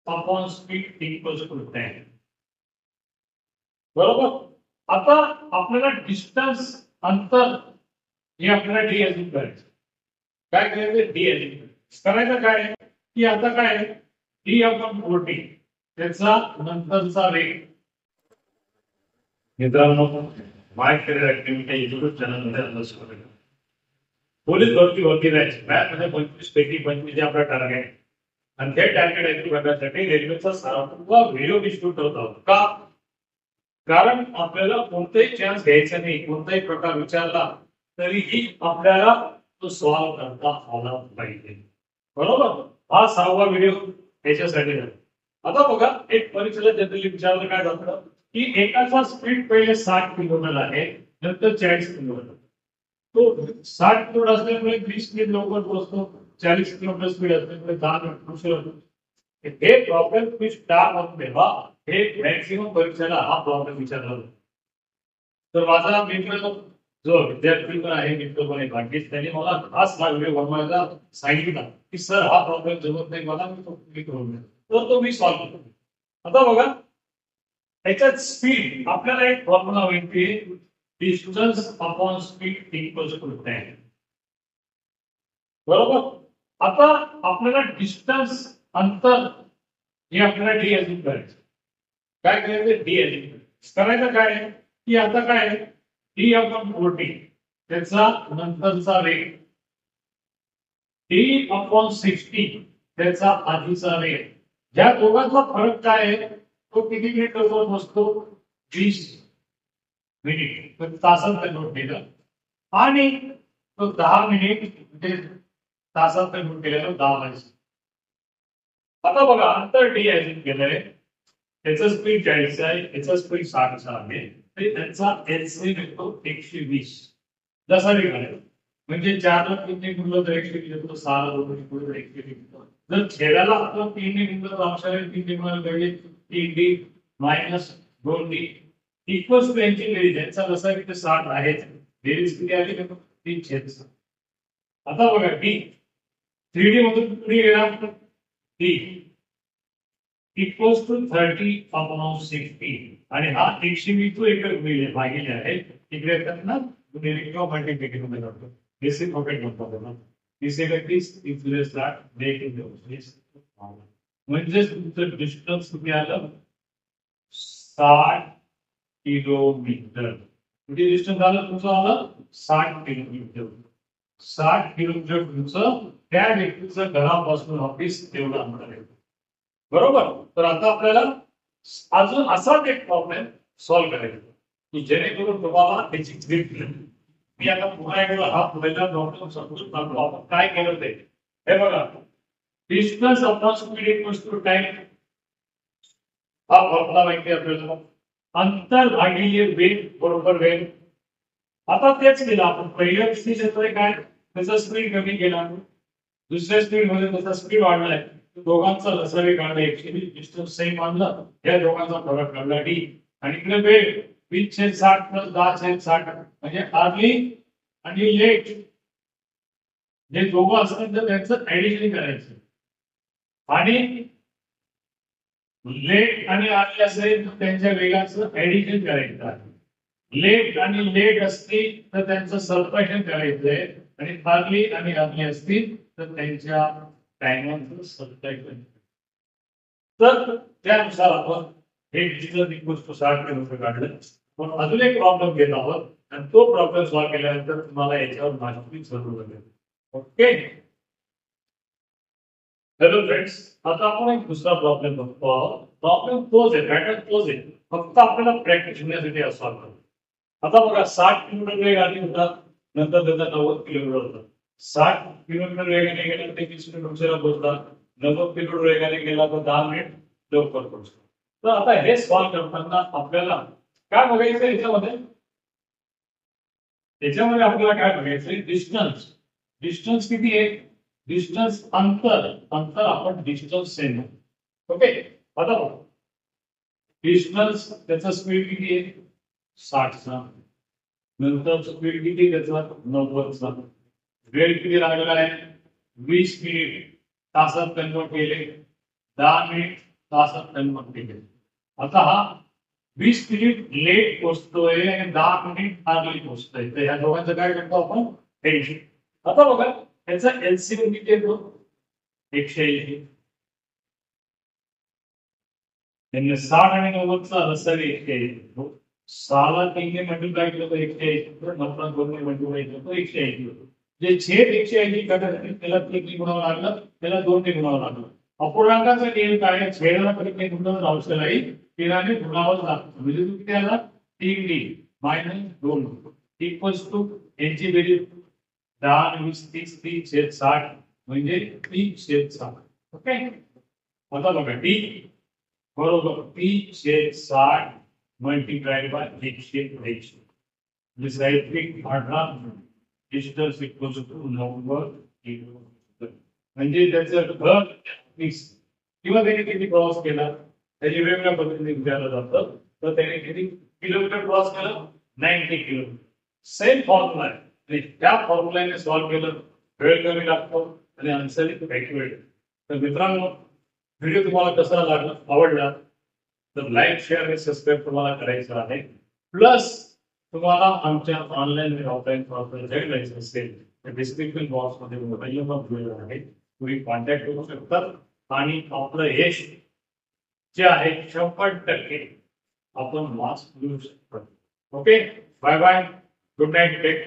Upon speed equals to 10. बरोबर. आता आपल्याला डिस्टन्स अंतर हे आपल्याला डी एज्युम करायचं. काय करायचं? डी एज्युम करायचं. काय की आता काय डी अपॉन 40 त्याचा नंतरचा रेट. मित्रांनो, माय करिअर ऍक्टिव्हिटी युट्यूब चॅनलमध्ये अभ्यास करूया. पोलीस भरती होती जायची. मॅथमध्ये 25 पैकी 25 आपला टार्गेट आणि त्या टार्गेट अचीव्ह करण्यासाठी रेल्वेचा सारा व्हिडिओ डिस्ट्रीब्यूट करत आहोत. का? कारण आपल्याला कोणताही चान्स घ्यायचा नाही. कोणताही प्रकार विचारला तरीही आपल्याला तो सॉल्व्ह करता आला पाहिजे. बरोबर. हा 6वा व्हिडिओ त्याच्यासाठी आहे. आता बघा, एक परीक्षेला जनरली विचारलं काय जातं की एकाचा स्पीड पहिले 60 किलोमीटर आहे, नंतर 40 किलोमीटर. तो 60 किलोमीटर असल्यामुळे 20 मिनिट लवकर पोहोचतो, 40 किलोमीटर स्पीड असल्यामुळे 10 मिनिट उशीर होतो. हे प्रॉब्लेम तुम्ही स्टार म्हणून ठेवा. हे मॅक्सिमम परीक्षेला हा प्रॉब्लेम विचारला जातो. तर माझा मित्र जो विद्यार्थी पण आहे, मित्र पण आहे भाग्येश, त्यांनी मला खास हा व्हिडिओ बनवायला सांगितला की सर हा प्रॉब्लेम जमत नाही मला, मी तो करून तर तो मी सॉल्व्ह करतो. आता बघा, त्याच्यात स्पीड आपल्याला एक फॉर्म्युला माहिती आहे, distance upon speed equals to 10. बरोबर. आता आपल्याला डिस्टन्स अंतर हे आपल्याला डी एज्युम करायचं. काय करायचं? डी एज्युम करायचं. काय की आता काय डी अपॉन 40 त्याचा नंतरचा रेट, डी अपॉन 60 त्याचा आधीचा रेट. या दोघांचा फरक काय आहे? तो किती मिनिट बसतो? 20 मिनिट. तासात नोट केलं आणि तो 10 मिनिट म्हणजे तासात नोट केलेलं 10 मिनिट. आता बघा, अंतर डी एज्युम केलंय, त्याचं स्पीड 40 आहे, त्याचं स्पीड 60 आहे, त्यांचा एलसीएम येतो 120. जसा वेगळा म्हणजे 4 ला 3 ने गुणलं तर 120 येतो, 6 ला 2 ने गुणलं तर 120 येतो. जर छेदाला आपण 3 ने गुणलं तर अक्षराला 3 ने गुणलं तर 3d minus 2d equals to यांची बेरीज. यांचा जसा की 60 आहे, बेरीज किती आली? 3/6. आता बघा, डी 3d मधून पुढे गेला डी इक्वल्स टू 30 अपॉन 60 आणि हा 120 तो एक भागिले आहे. इकडे त्यांना गुणिले किंवा मल्टिप्लिकेशन मध्ये करतो. दिस इज पॉकेट म्हणतो ना. This is this equals that make it this. म्हणजे तुमचं डिस्टन्स किती आलं? 60 किलोमीटर. किती डिस्टन्स आलं तुमचं? आलं 60 किलोमीटर. 60 किलोमीटर तुमचं त्या व्यक्तीचं घरापासून ऑफिस तेवढं अंतर आहे. बरोबर. तर आता आपल्याला अजून असाच एक प्रॉब्लेम सॉल्व्ह करायचा की जेणेकरून तुम्हाला त्याची ग्रीप मिळेल. मी आता पुन्हा एकदा हा पहिला प्रॉब्लेम समजून सांगतो आपण काय केलं ते. हे बघा, distance upon speed equals to time. हा फॉर्म्युला माहिती आपल्याला. अंतर भागिले वेग बरोबर वेग. आता तेच केलं आपण. पहिल्या स्पीड येतोय काय, त्याचा स्पीड कमी केला, दुसऱ्या स्पीड मध्ये त्याचा स्पीड वाढलाय, दोघांचा लसावी काढला, 120 डिस्टन्स सेम आणलं, या दोघांचा फरक काढला डी. आणि इकडे वेळ 20/60 प्लस 10/60 म्हणजे अर्ली आणि लेट जे दोघं असतील तर त्यांचं ऍडिशन करायचं. आणि लेट आणि अर्ली असेल तर त्यांच्या वेगाचं ऍडिशन करायचं. लेट आणि लेट असतील तर त्यांचं सबट्रॅक्शन करायचंय आणि अर्ली आणि अर्ली असतील तर त्यांच्या टायमांचं सबट्रॅक्शन. तर त्यानुसार आपण हे डिजिटल इक्वल्स टू 60 किलोमीटर काढलं. पण अजून एक प्रॉब्लेम घेत आहोत आणि तो प्रॉब्लेम सॉल्व्ह केल्यानंतर तुम्हाला याच्यावर माहिती जरूर लागेल. ओके. हॅलो फ्रेंड्स, आता आपण एक दुसरा प्रॉब्लेम बघतो आहोत. प्रॉब्लेम तोच आहे, पॅटर्न तोच आहे, फक्त आपल्याला प्रॅक्टिस होण्यासाठी सॉल्व्ह करतो. आता बघा, 60 किलोमीटर वेग आधी होता, नंतर त्याचा 90 किलोमीटर होता. 60 किलोमीटर वेगाने गेला तर 30 मिनिट उशिरा पोहोचला, 90 किलोमीटर वेगाने गेला तर 10 मिनिट लवकर पोहोचला. तर आता हे सॉल्व्ह करताना आपल्याला काय बघायचं याच्यामध्ये? याच्यामध्ये आपल्याला काय बघायचंय? डिस्टन्स. डिस्टन्स किती आहे? डिस्टन्स अंतर. अंतर आपण डिस्टन्स सेम. ओके. आता बघा, डिस्टन्स त्याचा स्पीड किती आहे? 60चा. नंतर स्पीड किती त्याचा? 90चा. वेळ किती लागला आहे? 20 मिनिट. तासात कन्वर्ट केले 10 मिनिट तासात टाइम कंप्लीट आहे. आता हा 20 मिनिट लेट पोहोचतोय आणि 10 मिनिट अर्ली पोहोचतोय, तर ह्या दोघांचं काय करतो आपण टेन्शन. आता बघा त्याचा एलसीएम किती येतो 180. त्यांनी 60 आणि 90चा लसावी 180. 6ला 3ने मल्टिप्लाय केलं तर 180, 9ला 2ने मल्टिप्लाय केलं तर 180 होतो. जे छेद 180 करण्यासाठी त्याला 3ने गुणावं लागलं, त्याला 2ने गुणावं लागलं. अपूर्णांकाचा नियम काय आहे, छेदाला कधी गुणवं आवश्यक नाही, 13ने गुणावं लागतं. म्हणजे तुम्ही त्याला 3d मायनस 2 इक्वल्स टू यांची बेरीज 10 20 30 3/60 म्हणजे 3/60. ओके, आता बघा डी बरोबर 3/60 मल्टीप्लाइड बाय 180. This साहित्यिक 18 डिजिटल इक्वल्स टू नंबर म्हणजे त्याचं घर 20 किंवा त्याने किती प्रवास केला त्याची वेगवेगळ्या पद्धतीने विचारलं जातं. तर त्याने किती किलोमीटर प्रवास केला 90 किलोमीटर. सेम फॉर्म्युला आहे आणि त्या फॉर्म्युलाने सॉल्व्ह केलं वेळ कमी लागतो आणि आन्सर ॲक्युरेट. तर मित्रांनो व्हिडिओ तुम्हाला कसा लागला, आवडला तर लाईक शेअर आणि सबस्क्राईब तुम्हाला करायचं आहे. प्लस तुम्हाला आमच्या ऑनलाईन ऑफलाईन जॉईन व्हायचं असेल तर डिस्क्रिप्शन बॉक्समध्ये मोबाईल नंबर दिलेला आहे, तुम्ही कॉन्टॅक्ट करू शकता आणि आपलं यश जे आहे 100% आपण मास्क घेऊ शकतो. Okay, bye bye, good night, take